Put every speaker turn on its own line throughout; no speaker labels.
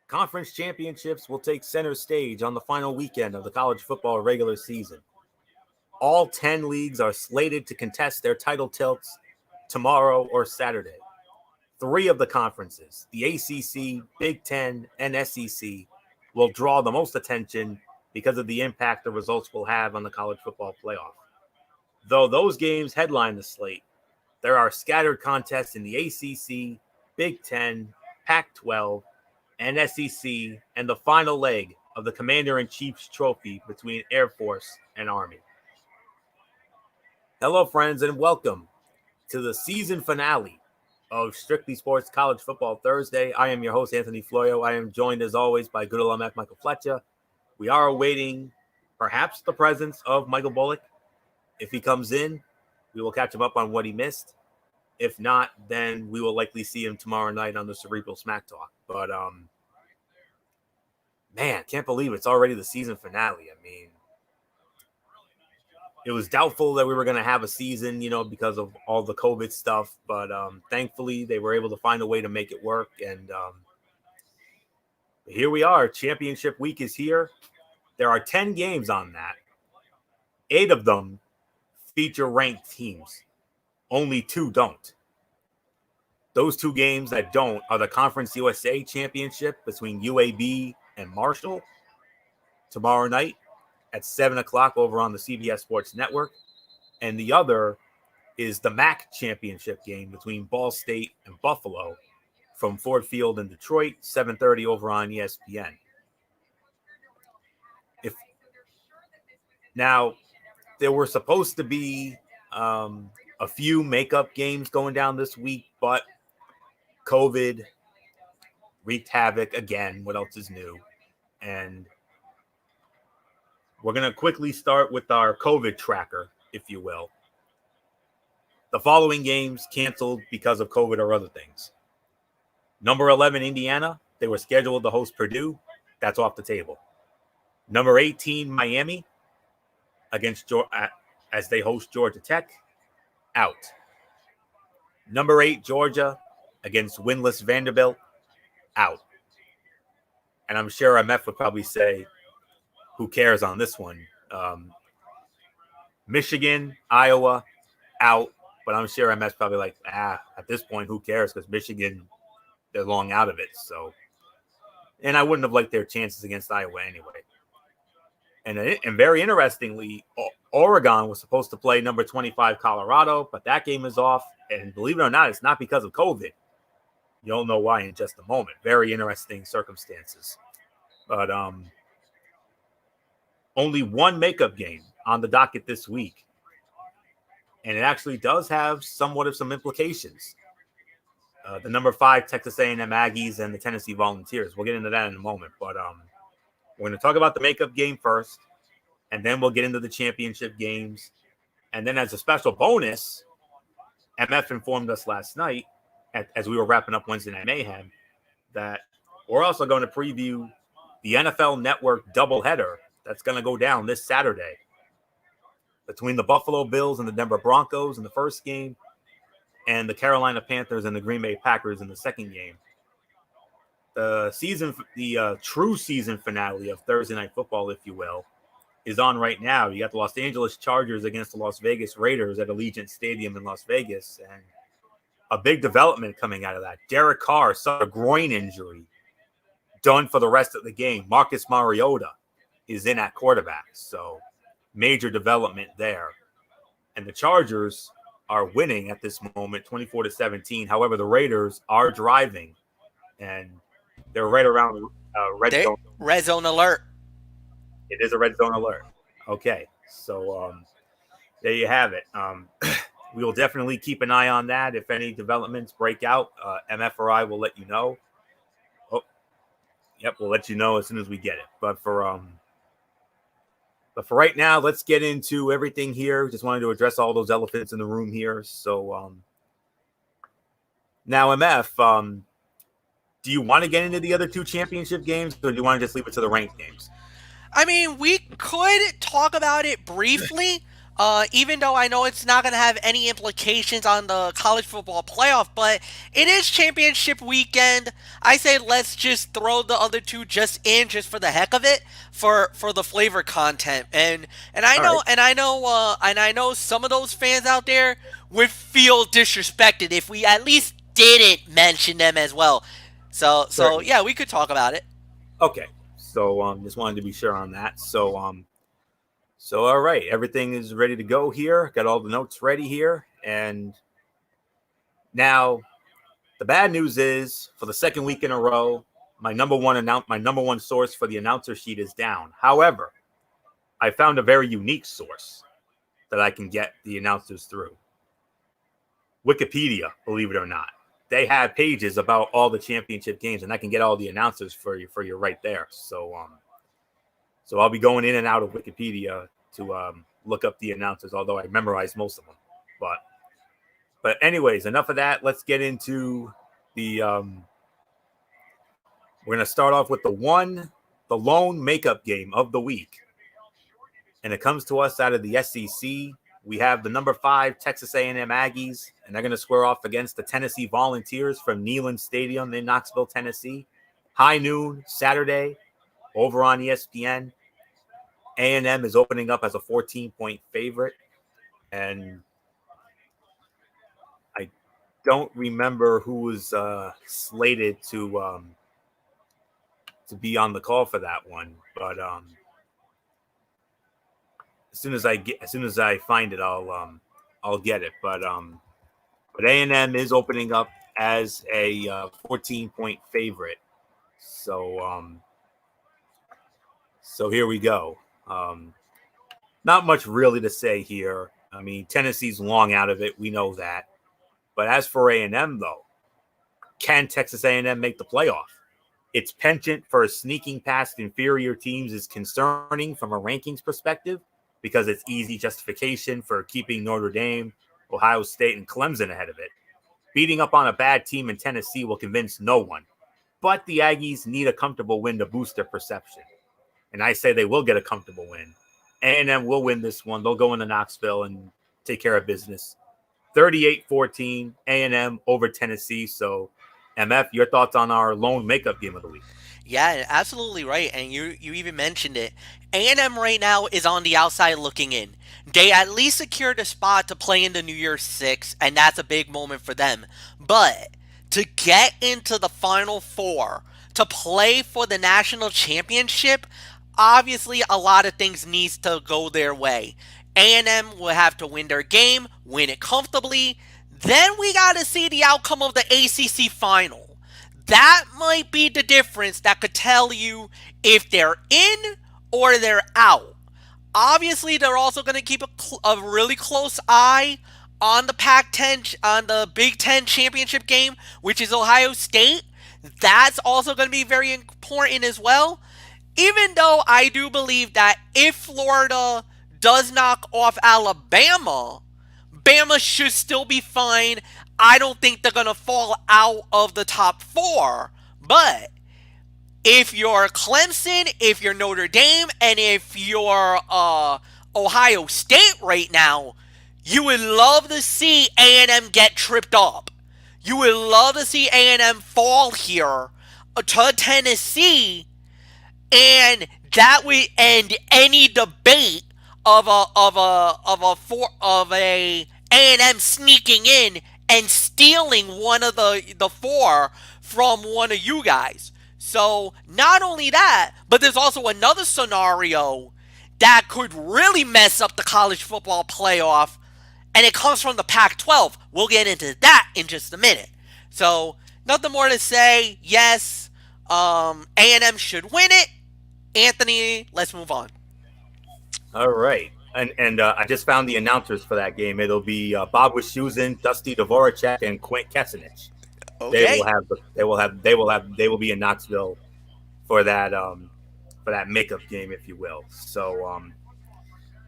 Conference championships will take center stage on the final weekend of the college football regular season. All 10 leagues are slated to contest their title tilts tomorrow or Saturday. Three of the conferences, the ACC, Big Ten, and SEC, will draw the most attention because of the impact the results will have on the college football playoff. Though those games headline the slate, there are scattered contests in the ACC, Big Ten, Pac 12, and SEC, and the final leg of the Commander in Chief's trophy between Air Force and Army. Hello, friends, and welcome to the season finale of Strictly Sports College Football Thursday. I am your host, Anthony Florio. I am joined, as always, by good old MF Michael Fletcher. We are awaiting perhaps the presence of Michael Bullock. If he comes in, we will catch him up on what he missed. If not, then we will likely see him tomorrow night on the Cerebral Smack Talk. But, man, can't believe it's already the season finale. I mean, it was doubtful that we were going to have a season, because of all the COVID stuff. But thankfully, they were able to find a way to make it work. And here we are. Championship week is here. There are 10 games on that. 8 of them feature ranked teams. Only 2 don't. Those 2 games that don't are the Conference USA Championship between UAB and Marshall tomorrow night at 7 o'clock over on the CBS Sports Network. And the other is the MAC Championship game between Ball State and Buffalo from Ford Field in Detroit, 7:30 over on ESPN. Now, there were supposed to be a few makeup games going down this week, but COVID wreaked havoc again. What else is new? And we're going to quickly start with our COVID tracker, if you will. The following games canceled because of COVID or other things. Number 11, Indiana. They were scheduled to host Purdue. That's off the table. Number 18, Miami, as they host Georgia Tech, out. Number 8, Georgia, against winless Vanderbilt, out. And I'm sure MF would probably say, who cares on this one? Michigan, Iowa, out. But I'm sure MF's probably like, at this point, who cares? Because Michigan, they're long out of it. So, and I wouldn't have liked their chances against Iowa anyway. And very interestingly, Oregon was supposed to play number 25 Colorado, but that game is off. And believe it or not, it's not because of COVID. You'll know why in just a moment. Very interesting circumstances. But only one makeup game on the docket this week. And it actually does have somewhat of some implications. The number 5 Texas A&M Aggies and the Tennessee Volunteers. We'll get into that in a moment. But we're going to talk about the makeup game first, and then we'll get into the championship games. And then as a special bonus, MF informed us last night, as we were wrapping up Wednesday Night Mayhem, that we're also going to preview the NFL Network doubleheader that's going to go down this Saturday between the Buffalo Bills and the Denver Broncos in the first game and the Carolina Panthers and the Green Bay Packers in the second game. The true season finale of Thursday Night Football, if you will, is on right now. You got the Los Angeles Chargers against the Las Vegas Raiders at Allegiant Stadium in Las Vegas. And a big development coming out of that. Derek Carr suffered a groin injury, done for the rest of the game. Marcus Mariota is in at quarterback. So major development there. And the Chargers are winning at this moment, 24-17. However, the Raiders are driving, and they're right around red zone.
Red zone alert.
It is a red zone alert. Okay, so there you have it. We will definitely keep an eye on that. If any developments break out, MF or I will let you know. We'll let you know as soon as we get it. But for right now, let's get into everything here. Just wanted to address all those elephants in the room here. So now, MF, do you want to get into the other 2 championship games, or do you want to just leave it to the ranked games?
I mean, we could talk about it briefly, Even though I know it's not going to have any implications on the college football playoff, but it is championship weekend. I say let's just throw the other two just in, just for the heck of it, for the flavor content. And I
All right.
know and I know some of those fans out there would feel disrespected if we at least didn't mention them as well. So
Certainly.
yeah, we could talk about it.
Okay. So just wanted to be sure on that. So all right, everything is ready to go here. Got all the notes ready here, and now the bad news is for the second week in a row, my number one source for the announcer sheet is down. However, I found a very unique source that I can get the announcers through. Wikipedia, believe it or not. They have pages about all the championship games, and I can get all the announcers for you right there. So I'll be going in and out of Wikipedia to look up the announcers, although I memorized most of them. But anyways, enough of that. Let's get into the. We're gonna start off with the lone makeup game of the week, and it comes to us out of the SEC. We have the number 5 Texas A&M Aggies, and they're going to square off against the Tennessee Volunteers from Neyland Stadium in Knoxville, Tennessee. High noon Saturday over on ESPN. A&M is opening up as a 14-point favorite, and I don't remember who was slated to be on the call for that one, but as soon as I find it, I'll get it. But A&M is opening up as a 14-point favorite. So here we go. Not much really to say here. I mean, Tennessee's long out of it. We know that. But as for A&M, though, can Texas A&M make the playoff? Its penchant for sneaking past inferior teams is concerning from a rankings perspective because it's easy justification for keeping Notre Dame, Ohio State, and Clemson ahead of it. Beating up on a bad team in Tennessee will convince no one. But the Aggies need a comfortable win to boost their perception. And I say they will get a comfortable win. A&M will win this one. They'll go into Knoxville and take care of business. 38-14, A&M over Tennessee. So, MF, your thoughts on our lone makeup game of the week?
Yeah, absolutely right. And you even mentioned it. A&M right now is on the outside looking in. They at least secured a spot to play in the New Year's Six, and that's a big moment for them. But to get into the Final Four, to play for the national championship, obviously a lot of things needs to go their way. A&M will have to win their game, win it comfortably. Then we got to see the outcome of the ACC final. That might be the difference that could tell you if they're in or they're out. Obviously, they're also going to keep a really close eye on the Pac-10, on the Big Ten championship game, which is Ohio State. That's also going to be very important as well. Even though I do believe that if Florida does knock off Alabama, Bama should still be fine. I don't think they're going to fall out of the top four. But if you're Clemson, if you're Notre Dame, and if you're Ohio State right now, you would love to see A&M get tripped up. You would love to see A&M fall here to Tennessee, and that would end any debate of a A&M sneaking in and stealing one of the four from one of you guys. So not only that, but there's also another scenario that could really mess up the college football playoff, and it comes from the Pac-12. We'll get into that in just a minute. So nothing more to say. Yes, A&M should win it. Anthony, let's move on.
All right. And I just found the announcers for that game. It'll be Bob Wischusen, Dusty Dvoracek, and Quint Kessenich.
Okay.
They will be in Knoxville for that makeup game, if you will.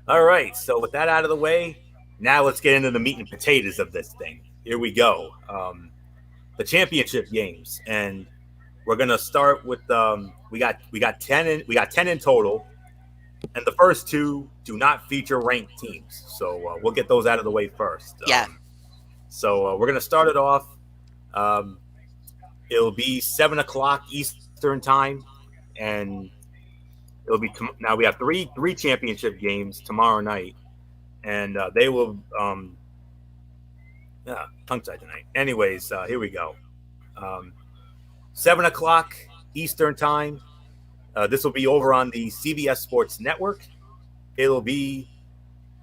All right. So with that out of the way, now let's get into the meat and potatoes of this thing. Here we go. The championship games, and we're gonna start with we got 10 in total. And the first two do not feature ranked teams. So we'll get those out of the way first.
Yeah.
So we're going to start it off. Um, it'll be 7 o'clock Eastern time. And it'll be now we have three championship games tomorrow night. And they will tongue tied tonight. Anyways, here we go. 7 o'clock Eastern time. This will be over on the CBS Sports Network. It'll be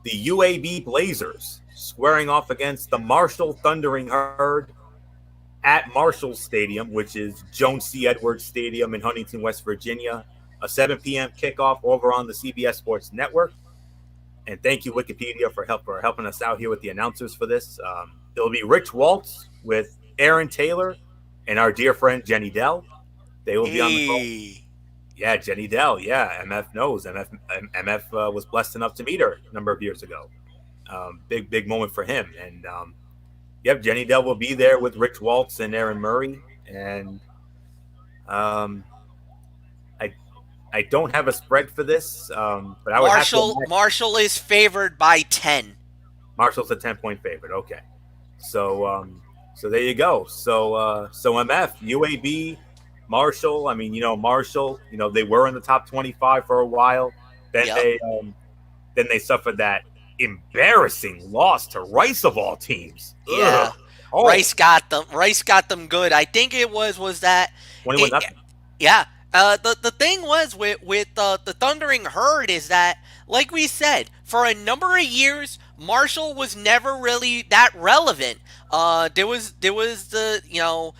the UAB Blazers squaring off against the Marshall Thundering Herd at Marshall Stadium, which is Jones C. Edwards Stadium in Huntington, West Virginia. A 7 p.m. kickoff over on the CBS Sports Network. And thank you, Wikipedia, for helping us out here with the announcers for this. It'll be Rich Waltz with Aaron Taylor and our dear friend Jenny Dell. They will be on the phone. Yeah, Jenny Dell. Yeah, MF knows. MF was blessed enough to meet her a number of years ago. Big moment for him. And yep, Jenny Dell will be there with Rich Waltz and Aaron Murray. And I don't have a spread for this, but I would
Marshall is favored by 10.
Marshall's a 10-point favorite. Okay, so there you go. So MF, UAB, Marshall. I mean, Marshall. They were in the top 25 for a while. Then they suffered that embarrassing loss to Rice of all teams.
Yeah, oh. Rice got them good. I think it was that
21-0.
Yeah. The thing was with the Thundering Herd is that, like we said, for a number of years, Marshall was never really that relevant. There was the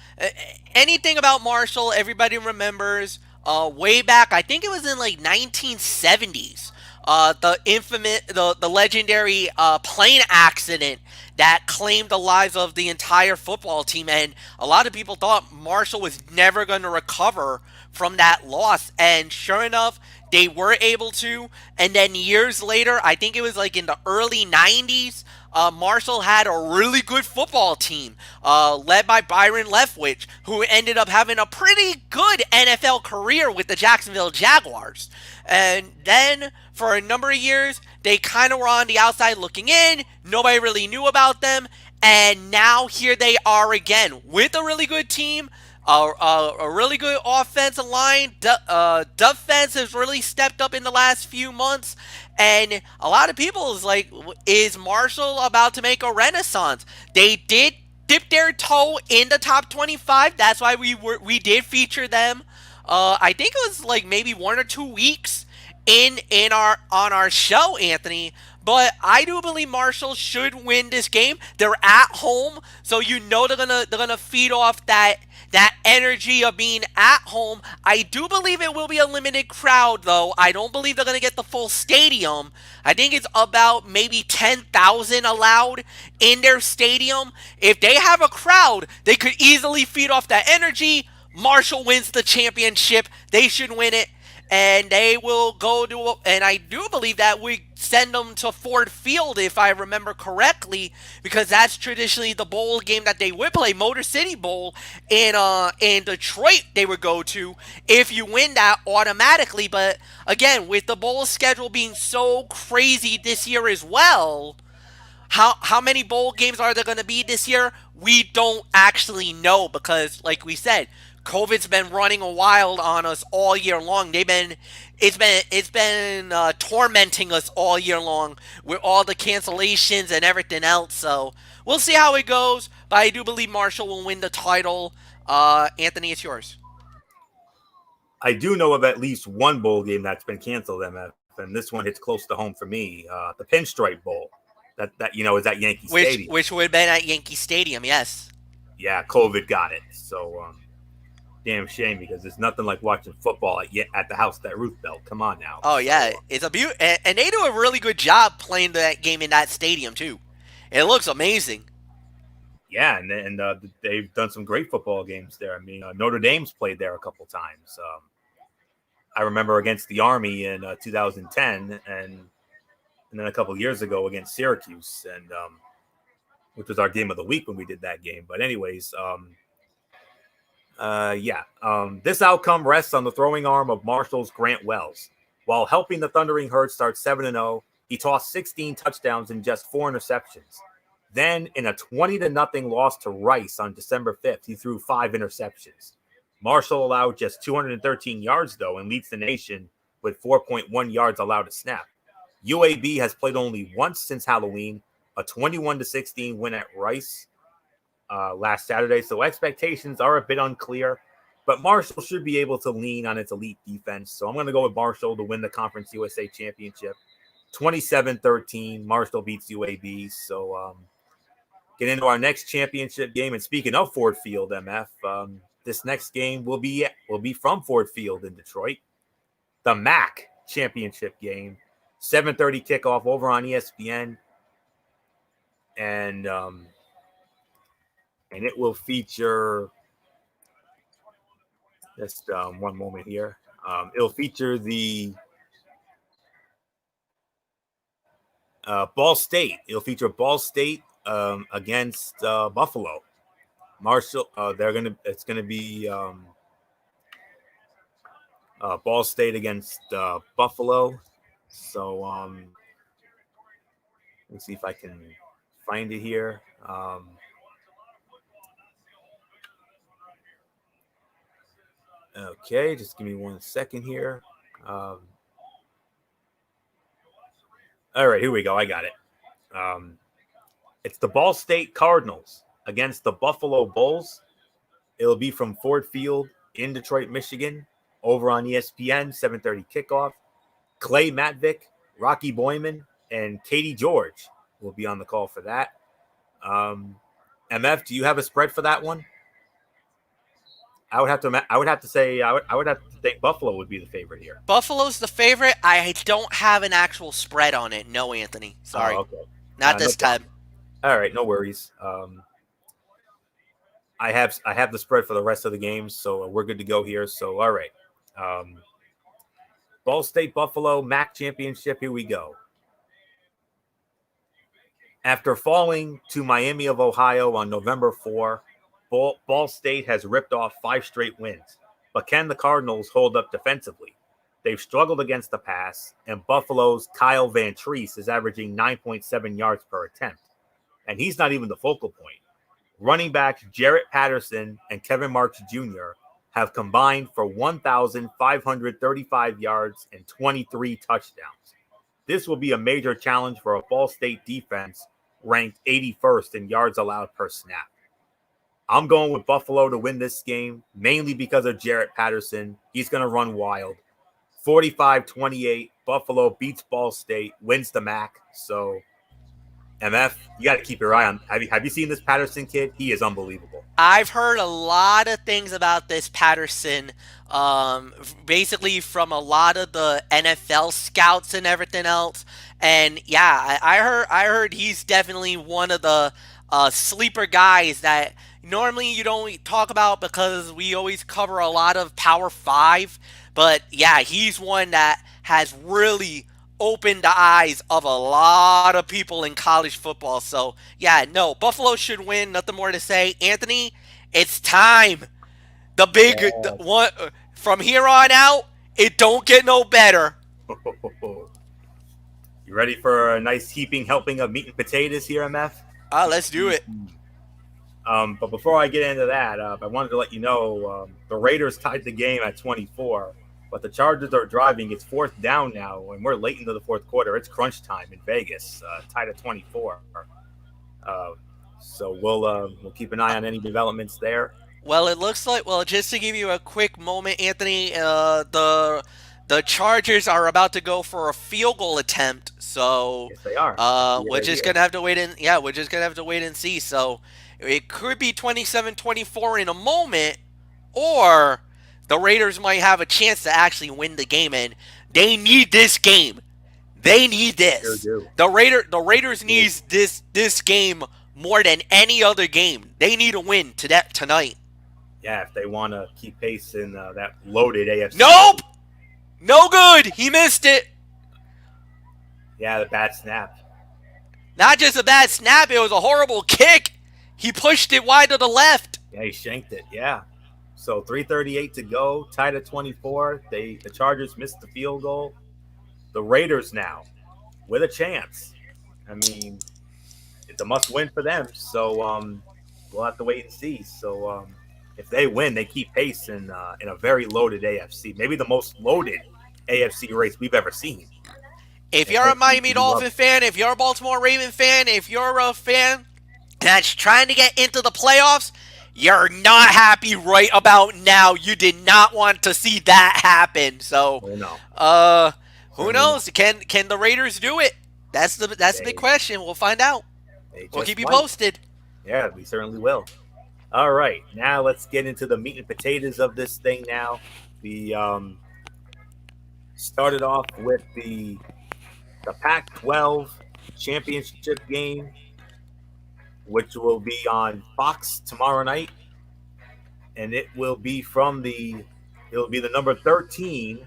anything about Marshall everybody remembers way back. I think it was in like 1970s. The legendary plane accident that claimed the lives of the entire football team, and a lot of people thought Marshall was never going to recover from that loss, and sure enough, they were able to. And then years later, I think it was like in the early 90s, Marshall had a really good football team led by Byron Leftwich, who ended up having a pretty good NFL career with the Jacksonville Jaguars. And then for a number of years, they kind of were on the outside looking in. Nobody really knew about them. And now here they are again with a really good team. A really good offensive line. Defense has really stepped up in the last few months. And a lot of people is like, is Marshall about to make a renaissance? They did dip their toe in the top 25. That's why we did feature them. I think it was like maybe 1 or 2 weeks on our show, Anthony. But I do believe Marshall should win this game. They're at home, so they're gonna feed off that energy of being at home. I do believe it will be a limited crowd, though. I don't believe they're gonna get the full stadium. I think it's about maybe 10,000 allowed in their stadium. If they have a crowd, they could easily feed off that energy. Marshall wins the championship. They should win it. And they will go to, and I do believe that we send them to Ford Field, if I remember correctly, because that's traditionally the bowl game that they would play, Motor City Bowl in Detroit. They would go to if you win that automatically. But again, with the bowl schedule being so crazy this year as well, how many bowl games are there going to be this year? We don't actually know because, like we said, COVID's been running wild on us all year long. It's been tormenting us all year long with all the cancellations and everything else. So we'll see how it goes. But I do believe Marshall will win the title. Anthony, it's yours.
I do know of at least one bowl game that's been canceled, MF, and this one hits close to home for me. The Pinstripe Bowl. That is at Yankee Stadium.
Which would have been at Yankee Stadium, yes.
Yeah, COVID got it. So damn shame because there's nothing like watching football at the house that Ruth Belt. Come on now.
Oh yeah, it's a beauty, and they do a really good job playing that game in that stadium too. It looks amazing.
Yeah, and they've done some great football games there. I mean, Notre Dame's played there a couple times. I remember against the Army in 2010, and then a couple years ago against Syracuse, and which was our game of the week when we did that game. But anyways, this outcome rests on the throwing arm of Marshall's Grant Wells. While helping the Thundering Herd start 7-0, he tossed 16 touchdowns and just 4 interceptions. Then, in a 20-0 loss to Rice on December 5th, he threw 5 interceptions. Marshall allowed just 213 yards, though, and leads the nation with 4.1 yards allowed to snap. UAB has played only once since Halloween, a 21-16 win at Rice last Saturday, so expectations are a bit unclear, but Marshall should be able to lean on its elite defense. So I'm going to go with Marshall to win the Conference USA Championship. 27-13, Marshall beats UAB. So get into our next championship game. And speaking of Ford Field, MF, this next game will be from Ford Field in Detroit. The MAC championship game, 7:30 kickoff over on ESPN, and it will feature. Just one moment here. It'll feature the Ball State. It'll feature Ball State against Buffalo. Marshall. It's gonna be Ball State against Buffalo. So let's see if I can find it here. Okay, just give me 1 second here. All right, here we go. I got it. It's the Ball State Cardinals against the Buffalo Bulls. It'll be from Ford Field in Detroit, Michigan, over on ESPN, 7:30 kickoff. Clay Matvick, Rocky Boyman, and Katie George will be on the call for that. MF, do you have a spread for that one? I would have to think Buffalo would be the favorite here.
Buffalo's the favorite. I don't have an actual spread on it. No, Anthony. Sorry.
Oh, okay.
Not this time.
All right, no worries. I have the spread for the rest of the games, so we're good to go here. So, all right. Ball State Buffalo MAC championship. Here we go. After falling to Miami of Ohio on November 4, Ball State has ripped off 5 straight wins. But can the Cardinals hold up defensively? They've struggled against the pass, and Buffalo's Kyle Van Treese is averaging 9.7 yards per attempt. And he's not even the focal point. Running backs Jarrett Patterson and Kevin Marks Jr. have combined for 1,535 yards and 23 touchdowns. This will be a major challenge for a Ball State defense ranked 81st in yards allowed per snap. I'm going with Buffalo to win this game, mainly because of Jarrett Patterson. He's going to run wild. 45-28, Buffalo beats Ball State, wins the MAC. So, MF, you got to keep your eye on. Have you seen this Patterson kid? He is unbelievable.
I've heard a lot of things about this Patterson, basically from a lot of the NFL scouts and everything else. And yeah, I heard he's definitely one of the sleeper guys that normally you don't talk about because we always cover a lot of Power 5. But yeah, he's one that has really opened the eyes of a lot of people in college football. So yeah, no, Buffalo should win. Nothing more to say. Anthony, it's time. The big one from here on out, it don't get no better.
You ready for a nice heaping helping of meat and potatoes here, MF?
Let's do it.
But before I get into that, I wanted to let you know the Raiders tied the game at 24, but the Chargers are driving. It's 4th down now, and we're late into the 4th quarter. It's crunch time in Vegas, tied at 24. So we'll keep an eye on any developments there.
Well, it looks like, just to give you a quick moment, Anthony, the Chargers are about to go for a field goal attempt. So
yes, they are.
We're just gonna have to wait and see. So it could be 27-24 in a moment, or the Raiders might have a chance to actually win the game, and they need this game. They need this.
Sure do.
The Raiders needs this game more than any other game. They need a win tonight.
Yeah, if they want to keep pace in that loaded AFC.
Nope. No good. He missed it.
Yeah, the bad snap.
Not just a bad snap, it was a horrible kick. He pushed it wide to the left.
Yeah, he shanked it. Yeah. So 3:38 to go, tied at 24. The Chargers missed the field goal. the Raiders now with a chance. I mean, it's a must-win for them. So we'll have to wait and see. So if they win, they keep pace in a very loaded AFC, maybe the most loaded AFC race we've ever seen.
If
And
you're a
hopefully
Miami Dolphin fan, if you're a Baltimore Raven fan, if you're a fan that's trying to get into the playoffs, you're not happy right about now. You did not want to see that happen. So,
Oh, no.
who
Certainly
knows?
not.
Can the Raiders do it? That's the big question. We'll find out. We'll keep you posted.
Yeah, we certainly will. All right, now let's get into the meat and potatoes of this thing. Now we started off with the Pac-12 championship game, which will be on Fox tomorrow night, and it'll be the number 13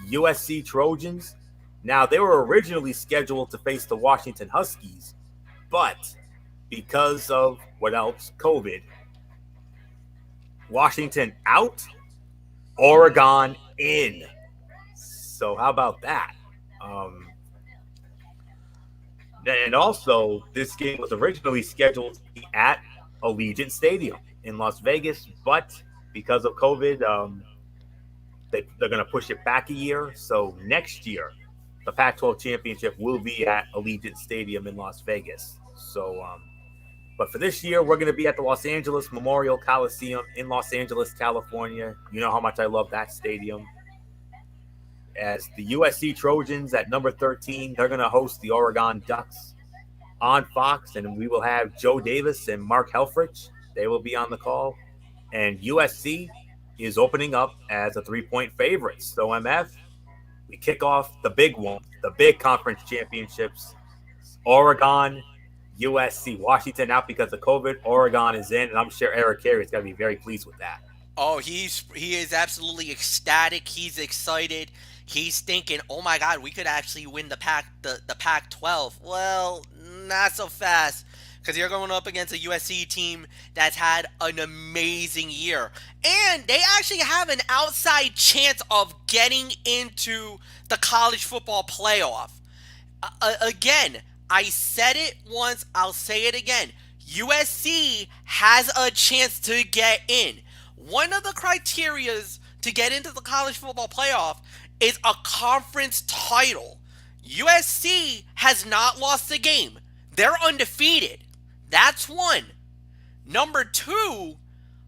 USC Trojans. Now they were originally scheduled to face the Washington Huskies, but because of what else? COVID. Washington out, Oregon in. So how about that? And also, this game was originally scheduled to be at Allegiant Stadium in Las Vegas, but because of COVID, they're going to push it back a year. So next year, the Pac-12 championship will be at Allegiant Stadium in Las Vegas. So, but for this year, we're going to be at the Los Angeles Memorial Coliseum in Los Angeles, California. You know how much I love that stadium. As the USC Trojans at number 13, they're going to host the Oregon Ducks on Fox, and we will have Joe Davis and Mark Helfrich. They will be on the call. And USC is opening up as a 3-point favorite. So, MF, we kick off the big one, the big conference championships. Oregon, USC. Washington out because of COVID. Oregon is in, and I'm sure Eric Carey is going to be very pleased with that.
Oh, he is absolutely ecstatic. He's excited. He's thinking, "Oh my God, we could actually win the Pac-12." Well, not so fast, because you're going up against a USC team that's had an amazing year, and they actually have an outside chance of getting into the college football playoff. Again, I said it once, I'll say it again. USC has a chance to get in. One of the criterias to get into the college football playoff is a conference title. USC has not lost a game. They're undefeated. That's one. Number two,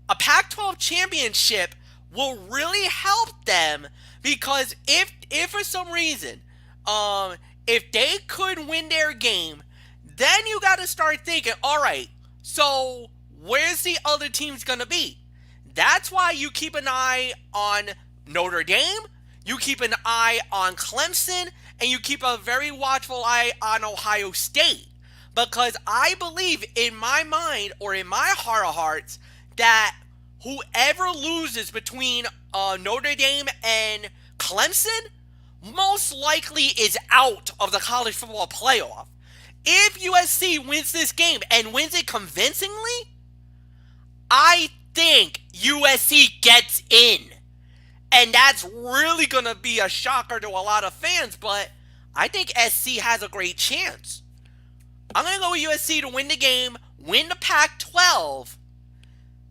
a Pac-12 championship will really help them, because if for some reason, if they could win their game, then you got to start thinking, all right, so where's the other teams going to be? That's why you keep an eye on Notre Dame, you keep an eye on Clemson, and you keep a very watchful eye on Ohio State. Because I believe in my mind, or in my heart of hearts, that whoever loses between Notre Dame and Clemson most likely is out of the college football playoff. If USC wins this game and wins it convincingly, I think USC gets in. And that's really going to be a shocker to a lot of fans, but I think SC has a great chance. I'm going to go with USC to win the game, win the Pac-12.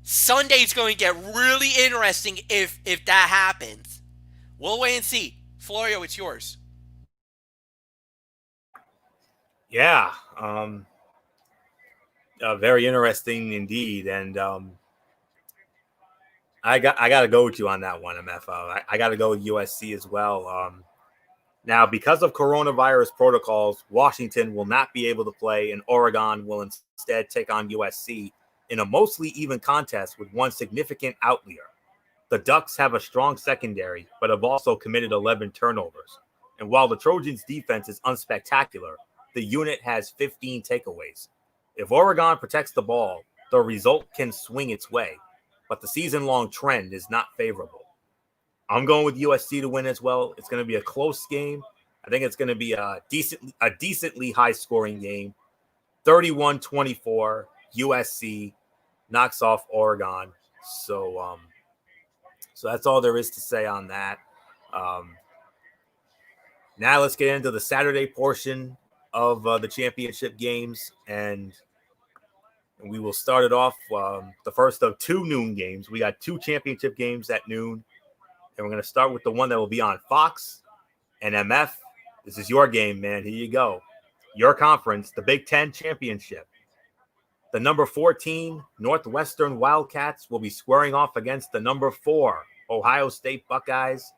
Sunday's going to get really interesting if that happens. We'll wait and see. Florio, it's yours.
Yeah, very interesting indeed, and I got to go with you on that one, MF. I got to go with USC as well. Now, because of coronavirus protocols, Washington will not be able to play, and Oregon will instead take on USC in a mostly even contest with one significant outlier. The Ducks have a strong secondary, but have also committed 11 turnovers. And while the Trojans' defense is unspectacular, the unit has 15 takeaways. If Oregon protects the ball, the result can swing its way, but the season-long trend is not favorable. I'm going with USC to win as well. It's going to be a close game. I think it's going to be a decently high-scoring game. 31-24, USC knocks off Oregon. So that's all there is to say on that. Now let's get into the Saturday portion of the championship games, and we will start it off the first of 2 noon games. We got 2 championship games at noon, and we're going to start with the one that will be on Fox and MF. This is your game, man. Here you go. Your conference, the Big Ten Championship. The number 14 Northwestern Wildcats will be squaring off against the number 4 Ohio State Buckeyes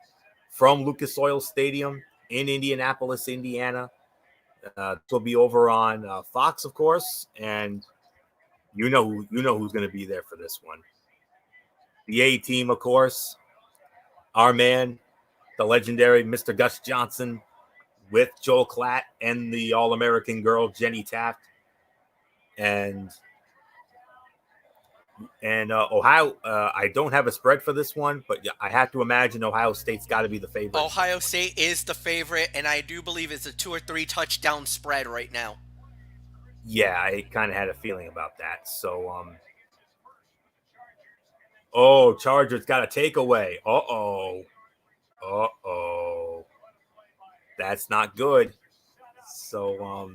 from Lucas Oil Stadium in Indianapolis, Indiana. This will be over on Fox, of course, and you know who's going to be there for this one. The A team, of course. Our man, the legendary Mr. Gus Johnson, with Joel Klatt and the All-American girl Jenny Taft, and Ohio. I don't have a spread for this one, but I have to imagine Ohio State's got to be the favorite.
Ohio State is the favorite, and I do believe it's a 2 or 3 touchdown spread right now.
Yeah, I kind of had a feeling about that. So, Chargers got a takeaway. That's not good. So,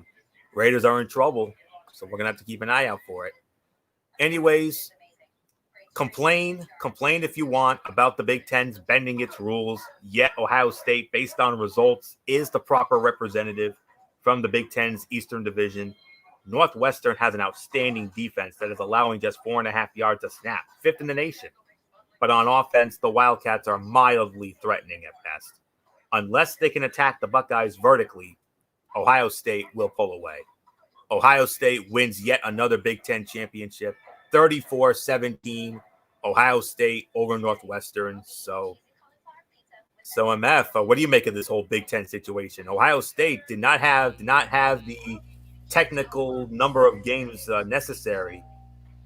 Raiders are in trouble. So we're going to have to keep an eye out for it. Anyways, complain if you want about the Big Ten's bending its rules. Yet Ohio State, based on results, is the proper representative from the Big Ten's Eastern Division. Northwestern has an outstanding defense that is allowing just 4.5 yards a snap, 5th in the nation. But on offense, the Wildcats are mildly threatening at best. Unless they can attack the Buckeyes vertically, Ohio State will pull away. Ohio State wins yet another Big Ten championship, 34-17. Ohio State over Northwestern. So MF, what do you make of this whole Big Ten situation? Ohio State did not have the technical number of games necessary,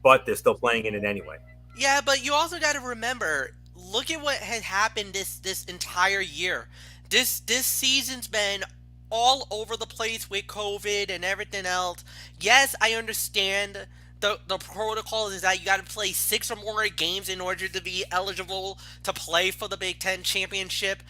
but they're still playing in it anyway.
Yeah, but you also got to remember, look at what has happened this entire year. This season's been all over the place with COVID and everything else. Yes, I understand the protocol is that you got to play 6 or more games in order to be eligible to play for the Big Ten championship.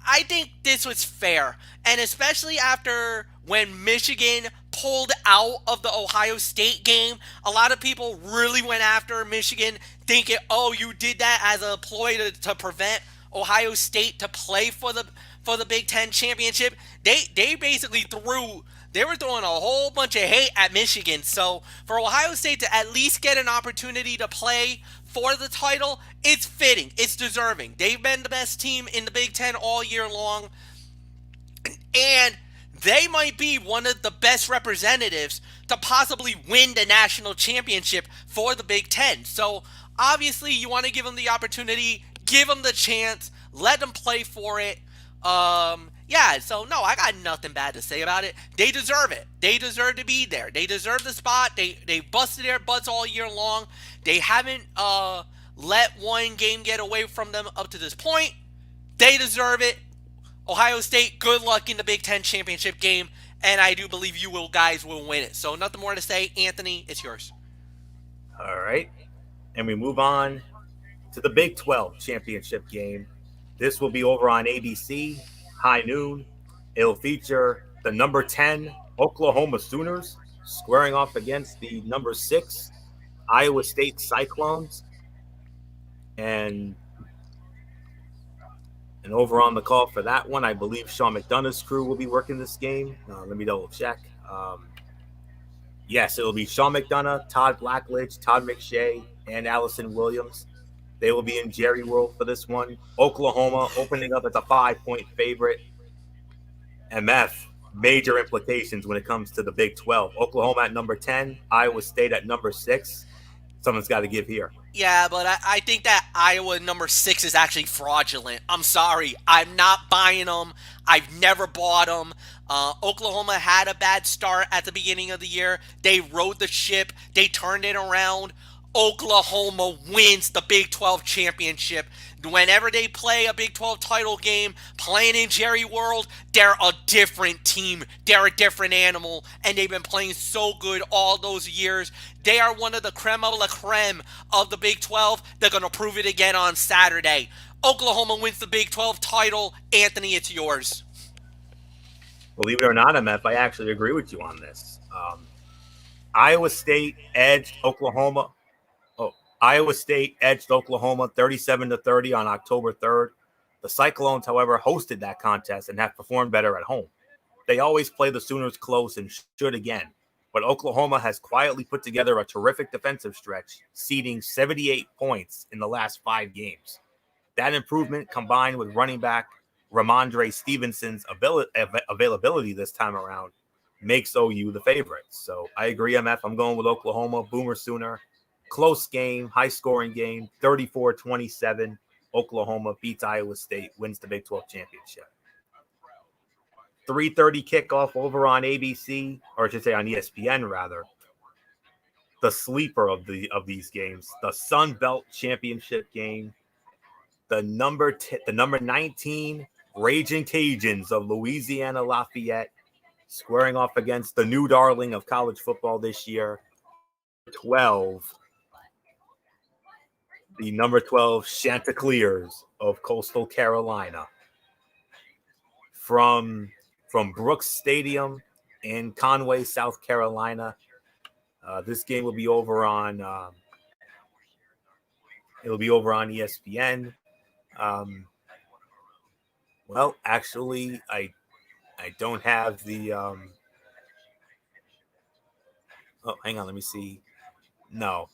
I think this was fair, and especially after when Michigan pulled out of the Ohio State game, a lot of people really went after Michigan, thinking, "Oh, you did that as a ploy to prevent Ohio State to play for the Big Ten championship." They basically they were throwing a whole bunch of hate at Michigan. So for Ohio State to at least get an opportunity to play for the title, it's fitting. It's deserving. They've been the best team in the Big Ten all year long. And they might be one of the best representatives to possibly win the national championship for the Big Ten. So obviously you want to give them the opportunity, give them the chance, let them play for it. Yeah, so no, I got nothing bad to say about it. They deserve it. They deserve to be there. They deserve the spot. They busted their butts all year long. They haven't let one game get away from them up to this point. They deserve it. Ohio State, good luck in the Big Ten championship game, and I do believe you guys will win it. So nothing more to say. Anthony, it's yours.
All right, and we move on to the Big 12 championship game. This will be over on ABC, high noon. It'll feature the number 10 Oklahoma Sooners squaring off against the number 6 Iowa State Cyclones. And over on the call for that one, I believe Sean McDonough's crew will be working this game. Let me double check. Yes, it'll be Sean McDonough, Todd Blackledge, Todd McShay, and Allison Williams. They will be in Jerry World for this one. Oklahoma opening up as a 5-point favorite. MF, major implications when it comes to the Big 12. Oklahoma at number 10, Iowa State at number 6. Someone's got to give here.
Yeah, but I think that Iowa number 6 is actually fraudulent. I'm sorry. I'm not buying them. I've never bought them. Oklahoma had a bad start at the beginning of the year. They rode the ship. They turned it around. Oklahoma wins the Big 12 championship. Whenever they play a Big 12 title game, playing in Jerry World, they're a different team. They're a different animal, and they've been playing so good all those years. They are one of the creme of la creme of the Big 12. They're going to prove it again on Saturday. Oklahoma wins the Big 12 title. Anthony, it's yours.
Believe it or not, MF, I actually agree with you on this. Iowa State edged Oklahoma. Oh, Iowa State edged Oklahoma 37-30 on October 3rd. The Cyclones, however, hosted that contest and have performed better at home. They always play the Sooners close and should again. But Oklahoma has quietly put together a terrific defensive stretch, ceding 78 points in the last 5 games. That improvement, combined with running back Ramondre Stevenson's availability this time around, makes OU the favorites. So I agree, MF. I'm going with Oklahoma. Boomer Sooner. Close game, high-scoring game, 34-27. Oklahoma beats Iowa State, wins the Big 12 championship. 3:30 kickoff over on ABC, or I should say on ESPN rather. The sleeper of these games, the Sun Belt Championship game. The number 19 Raging Cajuns of Louisiana Lafayette squaring off against the new darling of college football this year, 12. The number 12 Chanticleers of Coastal Carolina. From Brooks Stadium in Conway, South Carolina. This game will be over on ESPN. Well, actually, I don't have the. Oh, hang on, let me see. No,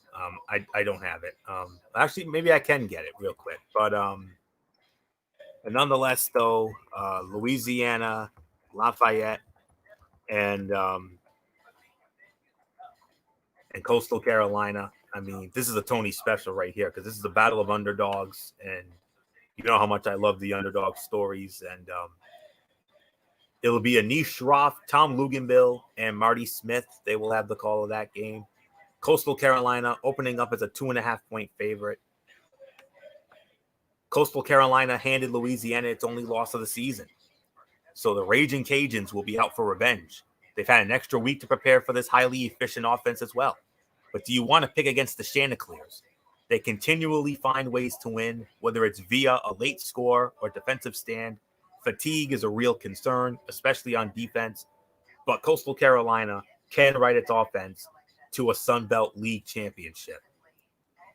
I don't have it. Actually, maybe I can get it real quick, but nonetheless, though, Louisiana, Lafayette, and Coastal Carolina. I mean, this is a Tony special right here because this is a battle of underdogs, and you know how much I love the underdog stories. And it'll be Anish Shroff, Tom Luginbill, and Marty Smith. They will have the call of that game. Coastal Carolina opening up as a 2.5-point favorite. Coastal Carolina handed Louisiana its only loss of the season. So the Raging Cajuns will be out for revenge. They've had an extra week to prepare for this highly efficient offense as well. But do you want to pick against the Chanticleers? They continually find ways to win, whether it's via a late score or defensive stand. Fatigue is a real concern, especially on defense. But Coastal Carolina can ride its offense to a Sun Belt League championship.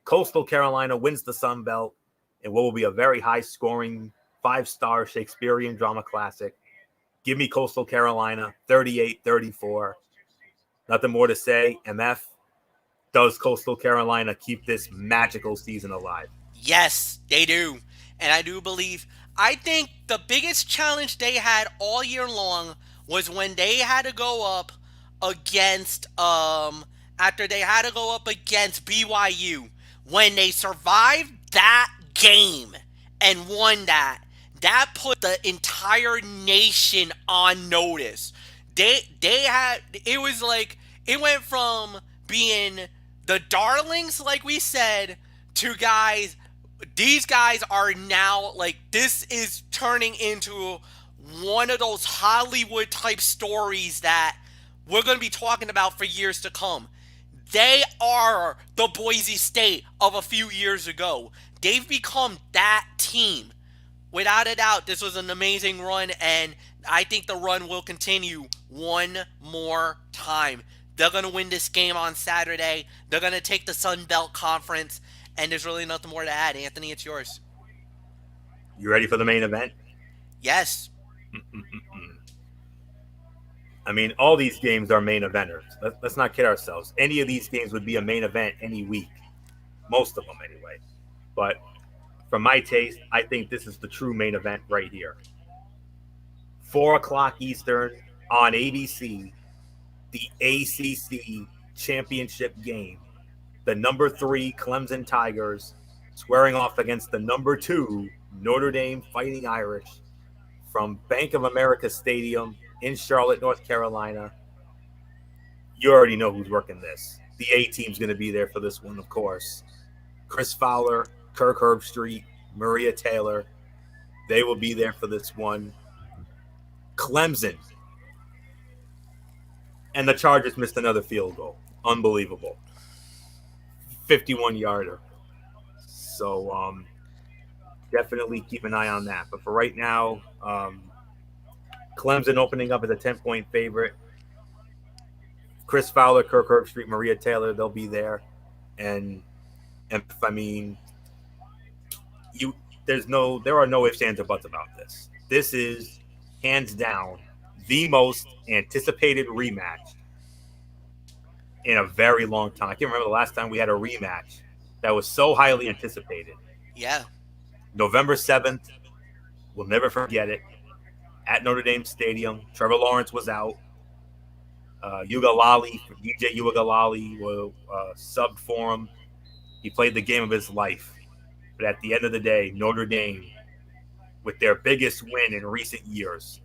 Coastal Carolina wins the Sun Belt in what will be a very high-scoring 5-star Shakespearean drama classic. Give me Coastal Carolina, 38-34. Nothing more to say. MF, does Coastal Carolina keep this magical season alive?
Yes, they do. And I think the biggest challenge they had all year long was when they had to go up against BYU. When they survived that game and won that put the entire nation on notice. It was like, it went from being the darlings, like we said, to these guys are now, like, this is turning into one of those Hollywood type stories that we're going to be talking about for years to come. They are the Boise State of a few years ago. They've become that team. Without a doubt, this was an amazing run, and I think the run will continue one more time. They're going to win this game on Saturday. They're going to take the Sun Belt Conference, and there's really nothing more to add. Anthony, it's yours.
You ready for the main event?
Yes.
I mean, all these games are main eventers. Let's not kid ourselves. Any of these games would be a main event any week. Most of them, anyway. But for my taste, I think this is the true main event right here. 4 o'clock Eastern on ABC, the ACC championship game. The number 3 Clemson Tigers squaring off against the number 2 Notre Dame Fighting Irish from Bank of America Stadium in Charlotte, North Carolina. You already know who's working this. The A-team's going to be there for this one, of course. Chris Fowler, Kirk Herbstreit, Maria Taylor. They will be there for this one. Clemson. And the Chargers missed another field goal. Unbelievable. 51-yarder. So definitely keep an eye on that. But for right now, Clemson opening up as a 10-point favorite. Chris Fowler, Kirk Herbstreit, Maria Taylor, they'll be there. And I mean, there are no ifs, ands, or buts about this. This is hands down the most anticipated rematch in a very long time. I can't remember the last time we had a rematch that was so highly anticipated.
Yeah.
November 7th, we'll never forget it. At Notre Dame Stadium, Trevor Lawrence was out. DJ Uiagalelei subbed for him. He played the game of his life. But at the end of the day, Notre Dame, with their biggest win in recent years,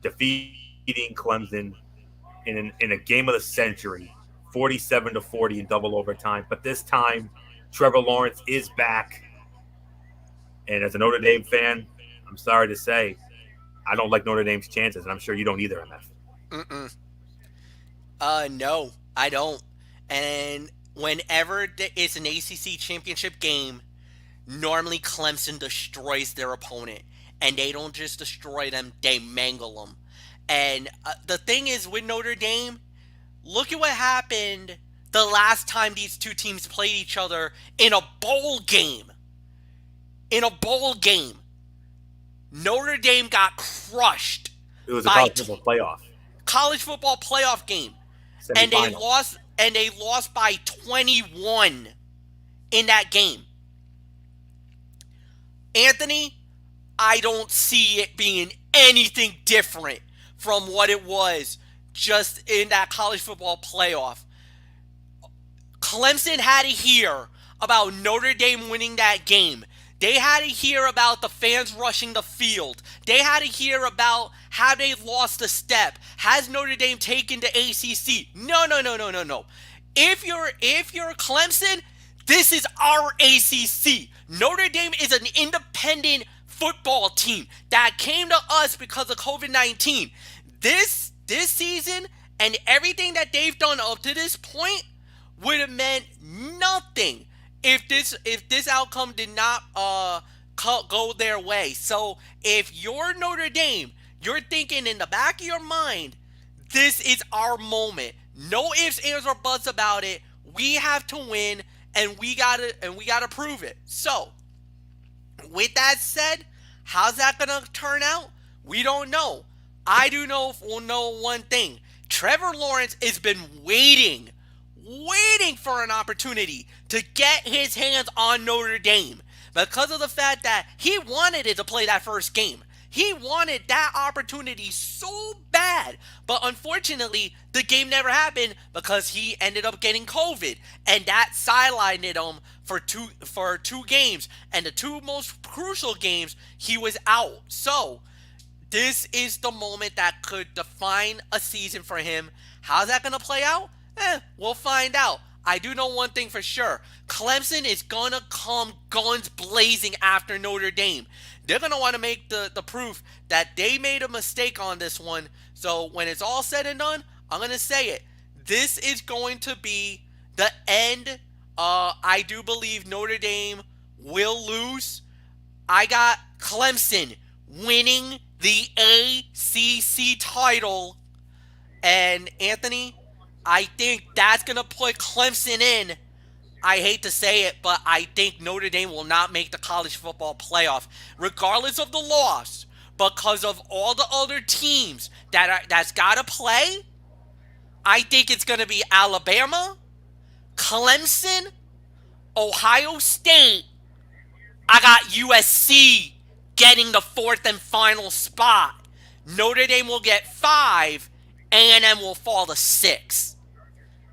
defeating Clemson in a game of the century, 47-40 in double overtime. But this time, Trevor Lawrence is back. And as a Notre Dame fan, I'm sorry to say, I don't like Notre Dame's chances, and I'm sure you don't either, MF.
No, I don't. And whenever it's an ACC championship game, normally Clemson destroys their opponent. And they don't just destroy them, they mangle them. And the thing is with Notre Dame, look at what happened the last time these two teams played each other in a bowl game. Notre Dame got crushed.
It was a college football
playoff game.
And
they lost by 21 in that game. Anthony, I don't see it being anything different from what it was just in that college football playoff. Clemson had to hear about Notre Dame winning that game. They had to hear about the fans rushing the field. They had to hear about how they lost a step. Has Notre Dame taken the ACC? No. If you're Clemson, this is our ACC. Notre Dame is an independent football team that came to us because of COVID-19. This season and everything that they've done up to this point would have meant nothing if this outcome did not go their way. So if you're Notre Dame, you're thinking in the back of your mind, this is our moment. No ifs, ands, or buts about it. We have to win, and we gotta prove it. So, with that said, how's that gonna turn out? We don't know. I do know one thing. Trevor Lawrence has been waiting for an opportunity to get his hands on Notre Dame because of the fact that he wanted it to play that first game. He wanted that opportunity so bad, but unfortunately, the game never happened because he ended up getting COVID, and that sidelined him for two games, and the two most crucial games, he was out. So, this is the moment that could define a season for him. How's that going to play out? We'll find out. I do know one thing for sure. Clemson is going to come guns blazing after Notre Dame. They're going to want to make the proof that they made a mistake on this one. So when it's all said and done, I'm going to say it. This is going to be the end. I do believe Notre Dame will lose. I got Clemson winning the ACC title. And Anthony, I think that's going to put Clemson in. I hate to say it, but I think Notre Dame will not make the college football playoff, regardless of the loss, because of all the other teams that's got to play. I think it's going to be Alabama, Clemson, Ohio State. I got USC getting the fourth and final spot. Notre Dame will get 5. A&M will fall to 6.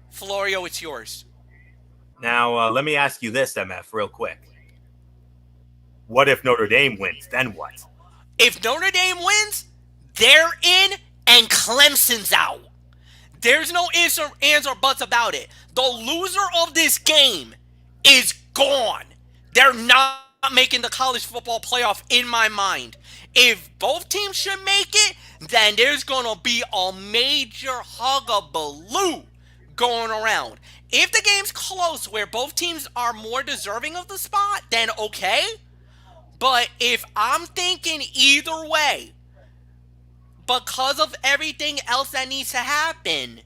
Florio, it's yours.
Now, let me ask you this, MF, real quick. What if Notre Dame wins? Then what?
If Notre Dame wins, they're in and Clemson's out. There's no ifs or ands or buts about it. The loser of this game is gone. They're not making the college football playoff in my mind. If both teams should make it, then there's going to be a major hugabaloo going around. If the game's close where both teams are more deserving of the spot, then okay. But if I'm thinking either way, because of everything else that needs to happen.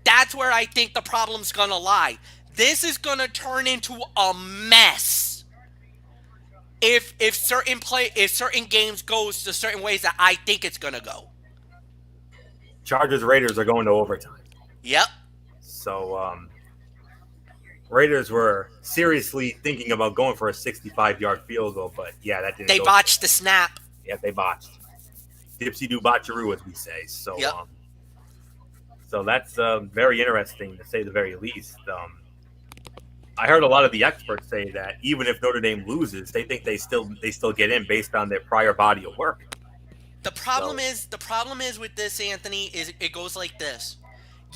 That's where I think the problem's gonna lie. This is gonna turn into a mess if certain games goes to certain ways that I think it's gonna go.
Chargers Raiders are going to overtime.
Yep.
So Raiders were seriously thinking about going for a 65-yard field goal, but yeah, that didn't.
They
go
botched the snap.
Yeah, they botched. Dipsy do botcheroo, as we say. So,
Yep.
So that's very interesting, to say the very least. I heard a lot of the experts say that even if Notre Dame loses, they think they still get in based on their prior body of work.
The problem is with this, Anthony, is it goes like this.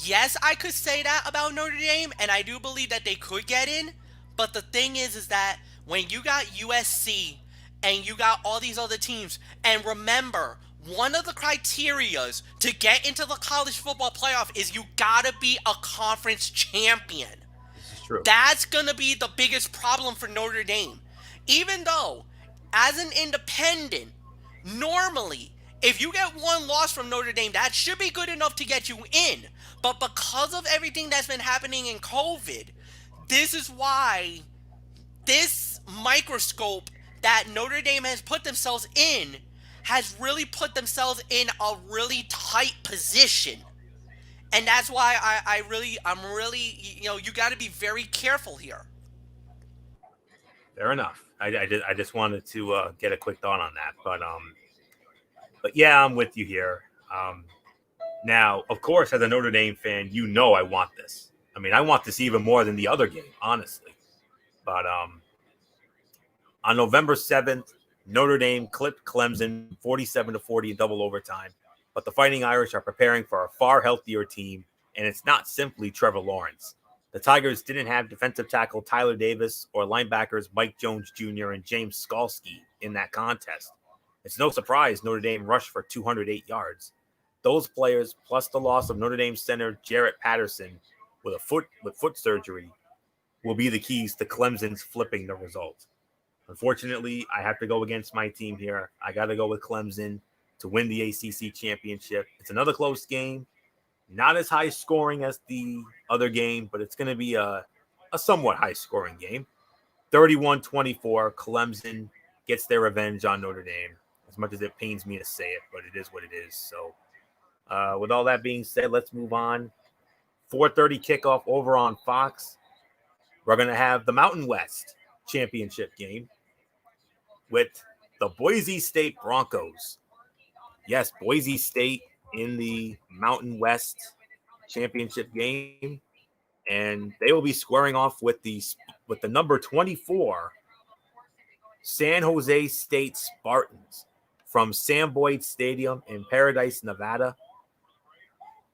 Yes, I could say that about Notre Dame, and I do believe that they could get in. But the thing is that when you got USC and you got all these other teams, and remember, one of the criterias to get into the college football playoff is you gotta be a conference champion.
This is true.
That's gonna be the biggest problem for Notre Dame. Even though, as an independent, normally, if you get one loss from Notre Dame, that should be good enough to get you in. But because of everything that's been happening in COVID, this is why this microscope that Notre Dame has put themselves in has really put themselves in a really tight position. And that's why I'm really, you got to be very careful here.
Fair enough. I just wanted to get a quick thought on that, but yeah, I'm with you here. Now, of course, as a Notre Dame fan, I want this. I mean, I want this even more than the other game, honestly. But on November 7th, Notre Dame clipped Clemson 47-40 in double overtime. But the Fighting Irish are preparing for a far healthier team, and it's not simply Trevor Lawrence. The Tigers didn't have defensive tackle Tyler Davis or linebackers Mike Jones Jr. and James Skalski in that contest. It's no surprise Notre Dame rushed for 208 yards. Those players, plus the loss of Notre Dame center Jarrett Patterson with foot surgery, will be the keys to Clemson's flipping the result. Unfortunately, I have to go against my team here. I got to go with Clemson to win the ACC championship. It's another close game, not as high scoring as the other game, but it's going to be a somewhat high scoring game. 31-24, Clemson gets their revenge on Notre Dame, as much as it pains me to say it, but it is what it is. So with all that being said, let's move on. 4:30 kickoff over on Fox. We're going to have the Mountain West championship game with the Boise State Broncos. Yes, Boise State in the Mountain West championship game, and they will be squaring off with the number 24 San Jose State Spartans from Sam Boyd Stadium in Paradise, Nevada.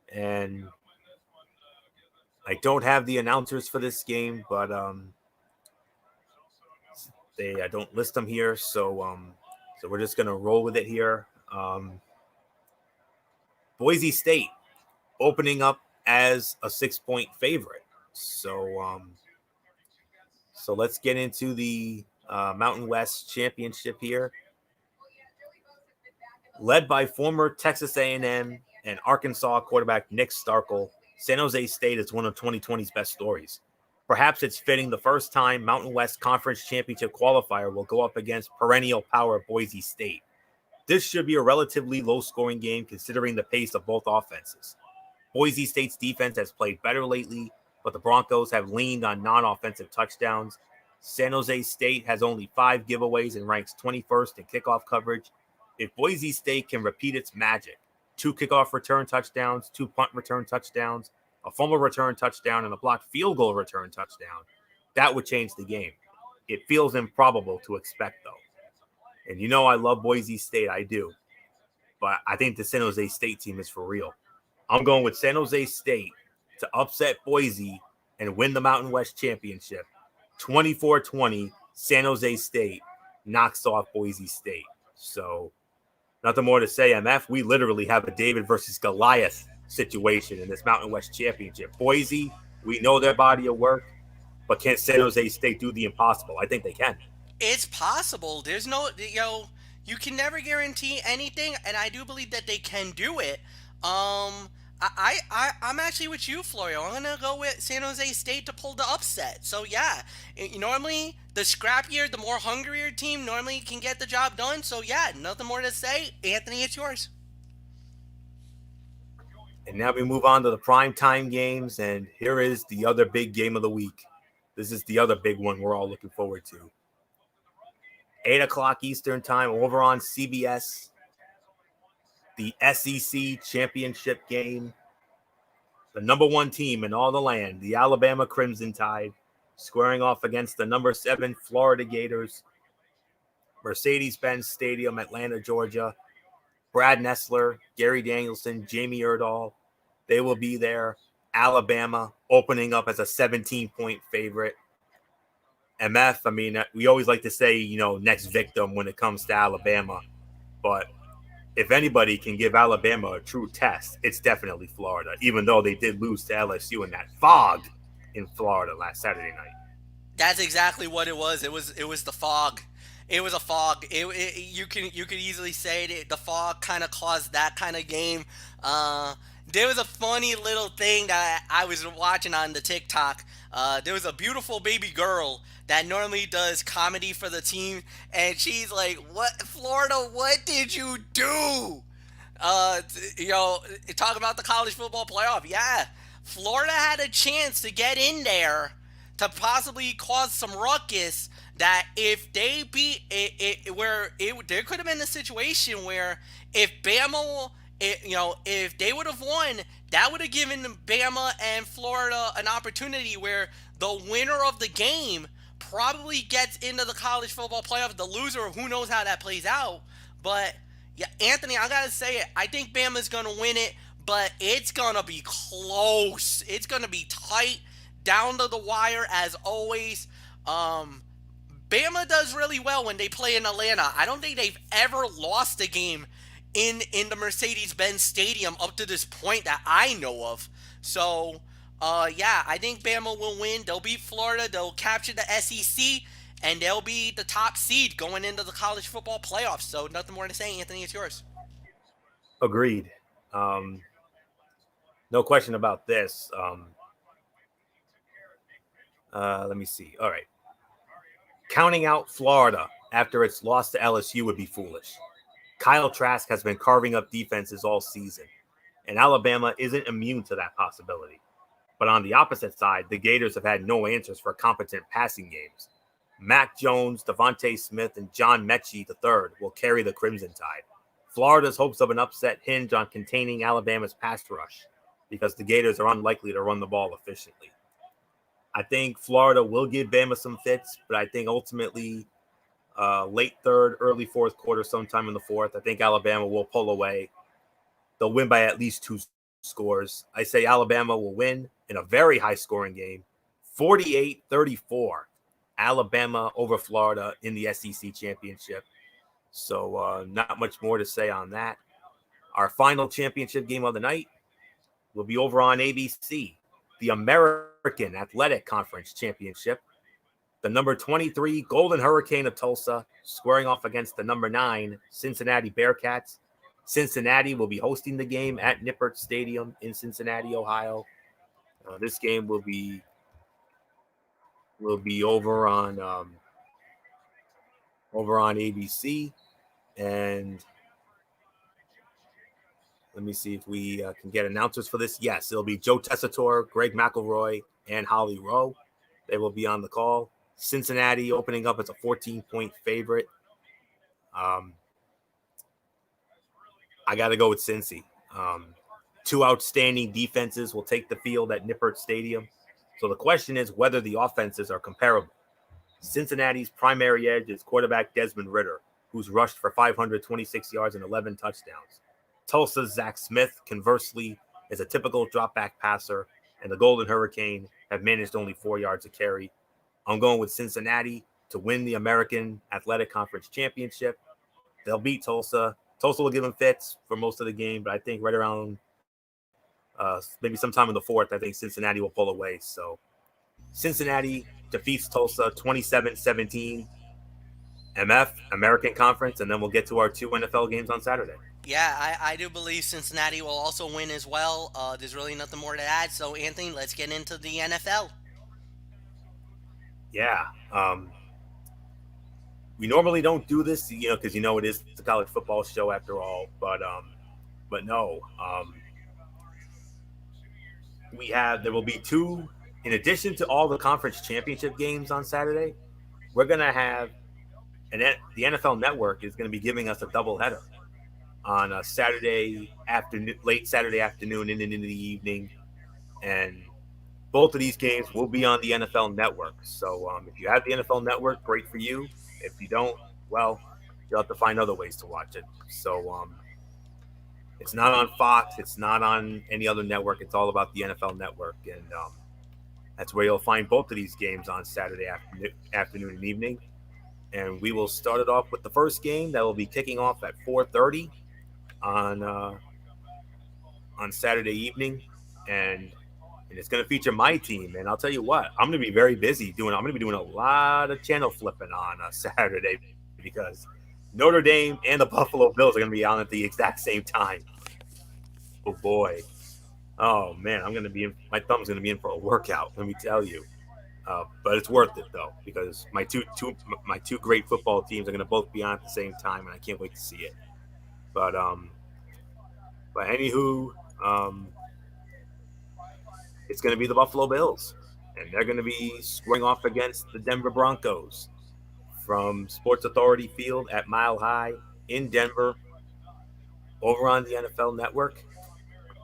And I don't have the announcers for this game, but I don't list them here, so we're just gonna roll with it here. Boise State opening up as a 6-point favorite. So let's get into the Mountain West Championship here. Led by former Texas A&M and Arkansas quarterback Nick Starkel, San Jose State is one of 2020's best stories. Perhaps it's fitting the first time Mountain West Conference Championship qualifier will go up against perennial power Boise State. This should be a relatively low-scoring game considering the pace of both offenses. Boise State's defense has played better lately, but the Broncos have leaned on non-offensive touchdowns. San Jose State has only 5 giveaways and ranks 21st in kickoff coverage. If Boise State can repeat its magic, 2 kickoff return touchdowns, 2 punt return touchdowns, a fumble return touchdown, and a blocked field goal return touchdown, that would change the game. It feels improbable to expect, though. And I love Boise State, I do. But I think the San Jose State team is for real. I'm going with San Jose State to upset Boise and win the Mountain West Championship. 24-20, San Jose State knocks off Boise State. So nothing more to say, MF. We literally have a David versus Goliath situation in this Mountain West Championship. Boise, we know their body of work, but can San Jose State do the impossible? I think they can.
It's possible. There's no, You can never guarantee anything, and I do believe that they can do it. I'm actually with you, Florio. I'm gonna go with San Jose State to pull the upset. So yeah, normally the scrappier, the more hungrier team normally can get the job done. So yeah, nothing more to say. Anthony, it's yours.
And now we move on to the primetime games, and here is the other big game of the week. This is the other big one we're all looking forward to. 8 o'clock Eastern time over on CBS. The SEC championship game. The number one team in all the land, the Alabama Crimson Tide, squaring off against the number 7 Florida Gators. Mercedes-Benz Stadium, Atlanta, Georgia. Brad Nessler, Gary Danielson, Jamie Erdahl. They will be there. Alabama opening up as a 17-point favorite. MF, I mean, we always like to say, next victim when it comes to Alabama. But if anybody can give Alabama a true test, it's definitely Florida, even though they did lose to LSU in that fog in Florida last Saturday night.
That's exactly what it was. It was the fog. It was a fog. You could easily say that the fog kind of caused that kind of game. There was a funny little thing that I was watching on the TikTok. There was a beautiful baby girl that normally does comedy for the team, and she's like, "What, Florida? What did you do?" Uh, talk about the college football playoff. Yeah, Florida had a chance to get in there to possibly cause some ruckus. That if they beat there could have been a situation where if Bama, if they would have won, that would have given Bama and Florida an opportunity where the winner of the game probably gets into the college football playoff. The loser, who knows how that plays out, but yeah, Anthony, I gotta say it. I think Bama's gonna win it, but it's gonna be close. It's gonna be tight, down to the wire as always. Bama does really well when they play in Atlanta. I don't think they've ever lost a game in the Mercedes-Benz Stadium up to this point that I know of. So, yeah, I think Bama will win. They'll beat Florida. They'll capture the SEC, and they'll be the top seed going into the college football playoffs. So, nothing more to say, Anthony. It's yours.
Agreed. No question about this. Let me see. All right. Counting out Florida after its loss to LSU would be foolish. Kyle Trask has been carving up defenses all season, and Alabama isn't immune to that possibility. But on the opposite side, the Gators have had no answers for competent passing games. Mac Jones, Devontae Smith, and John Mechie III will carry the Crimson Tide. Florida's hopes of an upset hinge on containing Alabama's pass rush because the Gators are unlikely to run the ball efficiently. I think Florida will give Bama some fits, but I think ultimately late third, early fourth quarter, sometime in the fourth, I think Alabama will pull away. They'll win by at least 2 scores. I say Alabama will win in a very high-scoring game, 48-34. Alabama over Florida in the SEC championship. So not much more to say on that. Our final championship game of the night will be over on ABC, the American Athletic Conference Championship. The number 23 Golden Hurricane of Tulsa squaring off against the number 9 Cincinnati Bearcats. Cincinnati will be hosting the game at Nippert Stadium in Cincinnati, Ohio. This game will be over on ABC, and let me see if we can get announcers for this. Yes, it'll be Joe Tessitore, Greg McElroy, and Holly Rowe. They will be on the call. Cincinnati opening up as a 14-point favorite. I got to go with Cincy. 2 outstanding defenses will take the field at Nippert Stadium. So the question is whether the offenses are comparable. Cincinnati's primary edge is quarterback Desmond Ridder, who's rushed for 526 yards and 11 touchdowns. Tulsa's Zach Smith, conversely, is a typical drop-back passer, and the Golden Hurricane have managed only 4 yards a carry. I'm going with Cincinnati to win the American Athletic Conference Championship. They'll beat Tulsa. Tulsa will give them fits for most of the game, but I think right around maybe sometime in the fourth, I think Cincinnati will pull away. So Cincinnati defeats Tulsa 27-17. MF, American Conference, and then we'll get to our 2 NFL games on Saturday.
Yeah, I do believe Cincinnati will also win as well. There's really nothing more to add. So, Anthony, let's get into the NFL.
Yeah. We normally don't do this, because it is the college football show after all. But no. There will be two, in addition to all the conference championship games on Saturday. We're gonna have, the NFL Network is going to be giving us a doubleheader on a Saturday afternoon, late Saturday afternoon, and into the evening, and both of these games will be on the NFL Network. So if you have the NFL Network, great for you. If you don't, well, you'll have to find other ways to watch it. So it's not on Fox. It's not on any other network. It's all about the NFL Network, and that's where you'll find both of these games on Saturday afternoon and evening. And we will start it off with the first game that will be kicking off at 4:30 on Saturday evening, and it's going to feature my team. And I'll tell you what, I'm going to be very busy I'm going to be doing a lot of channel flipping on Saturday, because Notre Dame and the Buffalo Bills are going to be on at the exact same time. Oh boy. Oh man, my thumb's going to be in for a workout, let me tell you. But it's worth it though, because my two great football teams are going to both be on at the same time, and I can't wait to see it. But anywho, it's going to be the Buffalo Bills, and they're going to be squaring off against the Denver Broncos from Sports Authority Field at Mile High in Denver, over on the NFL Network.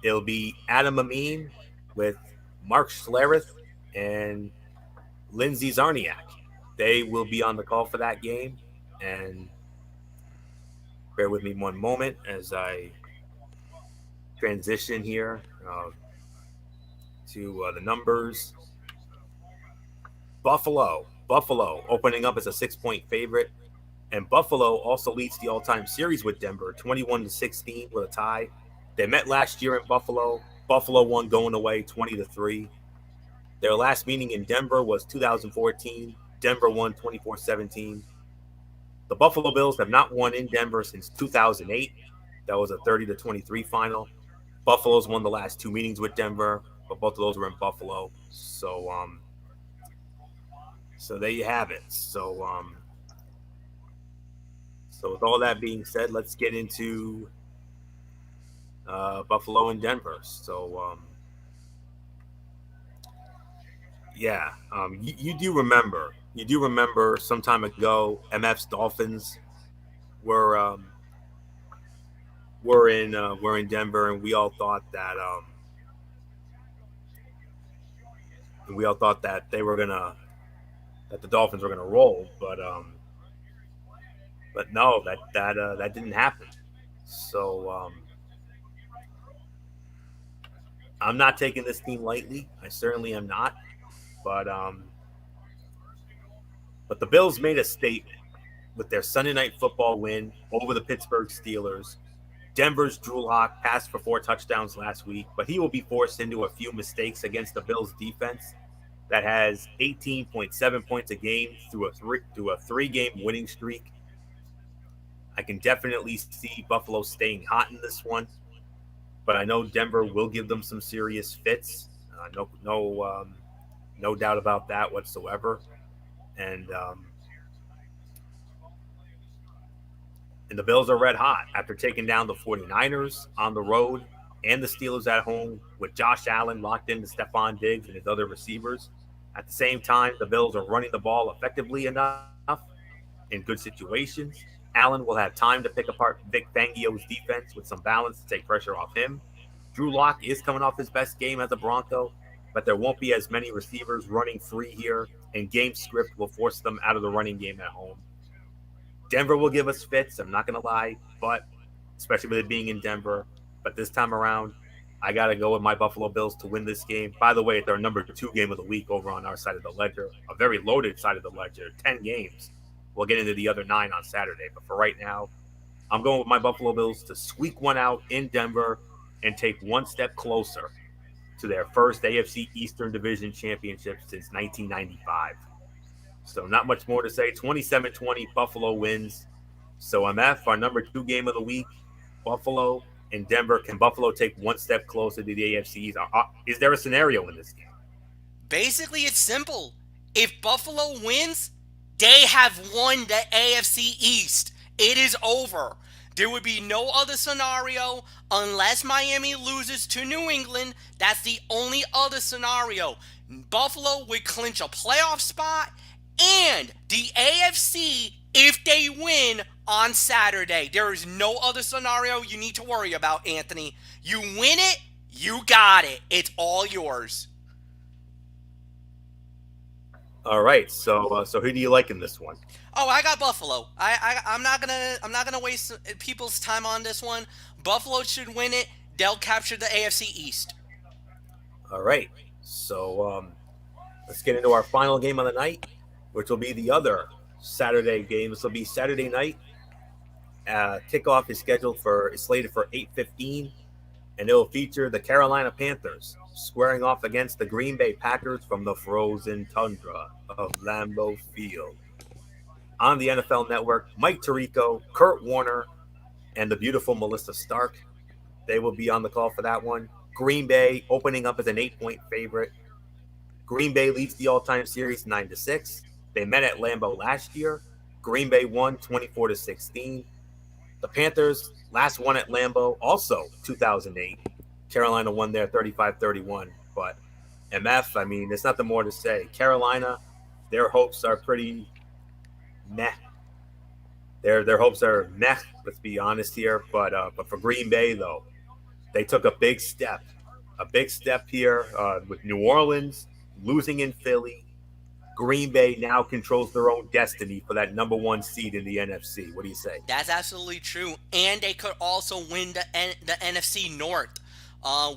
It'll be Adam Amin with Mark Schlereth and Lindsey Czarniak. They will be on the call for that game. And bear with me one moment as I transition here to the numbers. Buffalo opening up as a 6-point favorite. And Buffalo also leads the all-time series with Denver, 21-16 with a tie. They met last year in Buffalo. Buffalo won going away 20-3. Their last meeting in Denver was 2014. Denver won 24-17. The Buffalo Bills have not won in Denver since 2008. That was a 30-23 final. Buffalo's won the last 2 meetings with Denver, but both of those were in Buffalo. So there you have it. So with all that being said, let's get into Buffalo and Denver. So you do remember some time ago, MF's Dolphins were in Denver, and we all thought that that the Dolphins were gonna roll, but no, that didn't happen. So I'm not taking this team lightly. I certainly am not. But the Bills made a statement with their Sunday Night Football win over the Pittsburgh Steelers. Denver's Drew Lock passed for 4 touchdowns last week, but he will be forced into a few mistakes against the Bills defense that has 18.7 points a game through a 3-game winning streak. I can definitely see Buffalo staying hot in this one, but I know Denver will give them some serious fits. No doubt about that whatsoever. And the Bills are red hot after taking down the 49ers on the road and the Steelers at home, with Josh Allen locked into Stephon Diggs and his other receivers. At the same time, the Bills are running the ball effectively enough in good situations. Allen will have time to pick apart Vic Fangio's defense with some balance to take pressure off him. Drew Lock is coming off his best game as a Bronco, but there won't be as many receivers running free here, and game script will force them out of the running game at home. Denver will give us fits, I'm not going to lie, but especially with it being in Denver. But this time around, I got to go with my Buffalo Bills to win this game. By the way, they're number 2 game of the week over on our side of the ledger, a very loaded side of the ledger, 10 games. We'll get into the other 9 on Saturday. But for right now, I'm going with my Buffalo Bills to squeak one out in Denver and take one step closer to their first AFC Eastern Division championship since 1995. So not much more to say. 27-20, Buffalo wins. So MF, our number 2 game of the week, Buffalo and Denver. Can Buffalo take one step closer to the AFC East? Is there a scenario in this game?
Basically, it's simple. If Buffalo wins, they have won the AFC East. It is over. There would be no other scenario unless Miami loses to New England. That's the only other scenario. Buffalo would clinch a playoff spot and the AFC if they win on Saturday. There is no other scenario you need to worry about, Anthony. You win it, you got it. It's all yours.
All right. So who do you like in this one?
Oh, I got Buffalo. I'm not gonna waste people's time on this one. Buffalo should win it. They'll capture the AFC East.
All right. So let's get into our final game of the night, which will be the other Saturday game. This will be Saturday night. Kickoff is slated for 8:15, and it will feature the Carolina Panthers squaring off against the Green Bay Packers from the frozen tundra of Lambeau Field. On the NFL Network, Mike Tirico, Kurt Warner, and the beautiful Melissa Stark. They will be on the call for that one. Green Bay opening up as an 8-point favorite. Green Bay leads the all-time series 9-6. They met at Lambeau last year. Green Bay won 24-16. The Panthers last won at Lambeau, also 2008. Carolina won there 35-31. But MF, I mean, there's nothing more to say. Carolina, their hopes are pretty meh. Their hopes are meh, let's be honest here. But for Green Bay, though, they took a big step here with New Orleans losing in Philly. Green Bay now controls their own destiny for that number 1 seed in the NFC. What do you say?
That's absolutely true. And they could also win the NFC North.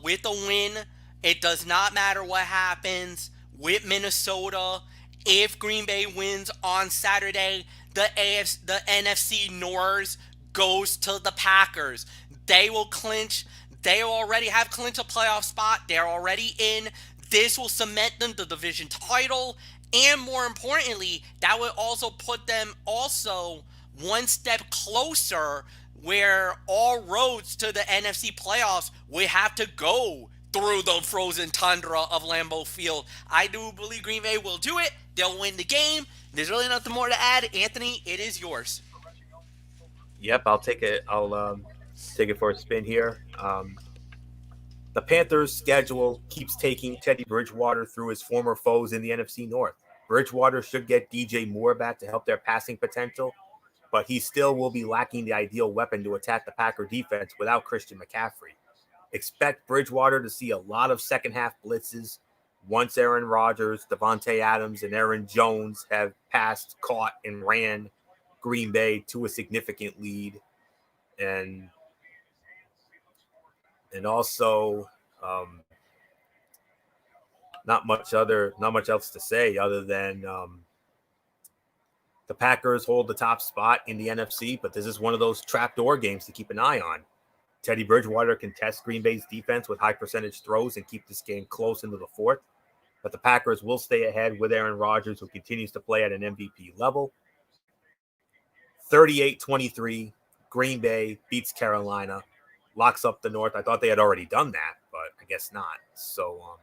With a win, it does not matter what happens with Minnesota. If Green Bay wins on Saturday, the NFC North goes to the Packers. They will clinch. They already have clinched a playoff spot. They're already in. This will cement them the division title. And more importantly, that would also put them also one step closer where all roads to the NFC playoffs will have to go through the frozen tundra of Lambeau Field. I do believe Green Bay will do it. They'll win the game. There's really nothing more to add. Anthony, it is yours.
Yep, I'll take it. I'll take it for a spin here. The Panthers' schedule keeps taking Teddy Bridgewater through his former foes in the NFC North. Bridgewater should get DJ Moore back to help their passing potential, but he still will be lacking the ideal weapon to attack the Packer defense without Christian McCaffrey. Expect Bridgewater to see a lot of second-half blitzes once Aaron Rodgers, Devontae Adams, and Aaron Jones have passed, caught, and ran Green Bay to a significant lead. And also not much else to say other than the Packers hold the top spot in the NFC, but this is one of those trapdoor games to keep an eye on. Teddy Bridgewater can test Green Bay's defense with high percentage throws and keep this game close into the fourth, but the Packers will stay ahead with Aaron Rodgers, who continues to play at an MVP level. 38-23, Green Bay beats Carolina, locks up the North. I thought they had already done that, but I guess not. So,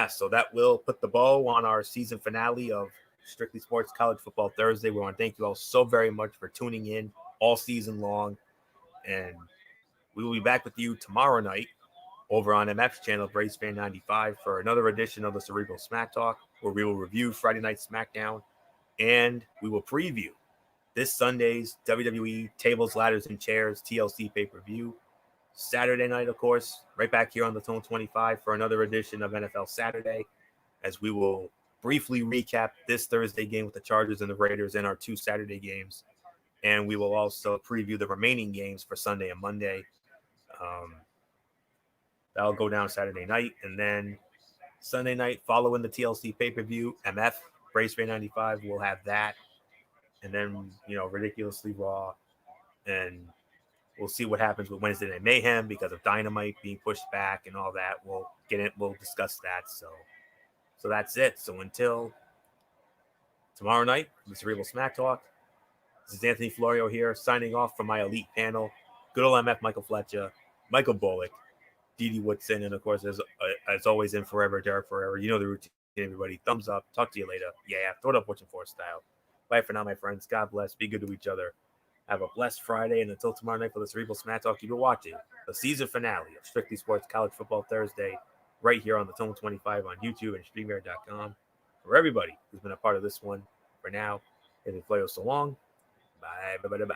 so that will put the bow on our season finale of Strictly Sports College Football Thursday. We want to thank you all so very much for tuning in all season long, and we will be back with you tomorrow night over on MF's channel, Braves Fan 95, for another edition of the Cerebral Smack Talk, where we will review Friday Night SmackDown, and we will preview this Sunday's WWE Tables, Ladders, and Chairs TLC pay-per-view. Saturday night, of course, right back here on the Tone 25 for another edition of NFL Saturday, as we will briefly recap this Thursday game with the Chargers and the Raiders and our 2 Saturday games. And we will also preview the remaining games for Sunday and Monday. That'll go down Saturday night. And then Sunday night, following the TLC pay-per-view, MF, Braves Fan 95, will have that. And then, Ridiculously Raw. And we'll see what happens with Wednesday Night Mayhem because of Dynamite being pushed back and all that. We'll discuss that. So that's it. So until tomorrow night, the Cerebral Smack Talk. This is Anthony Florio here, signing off from my elite panel. Good old MF Michael Fletcher, Michael Bullock, Didi Woodson, and of course, as always, in forever, Derek Forever. You know the routine, everybody. Thumbs up. Talk to you later. Yeah, throw it up, watching for style. Bye for now, my friends. God bless. Be good to each other. Have a blessed Friday, and until tomorrow night for the Cerebral Smack Talk, keep it watching the season finale of Strictly Sports College Football Thursday, right here on the Tone 25 on YouTube and StreamYard.com. For everybody who's been a part of this one, for now, it's Florio so long. Bye, bye, bye, bye.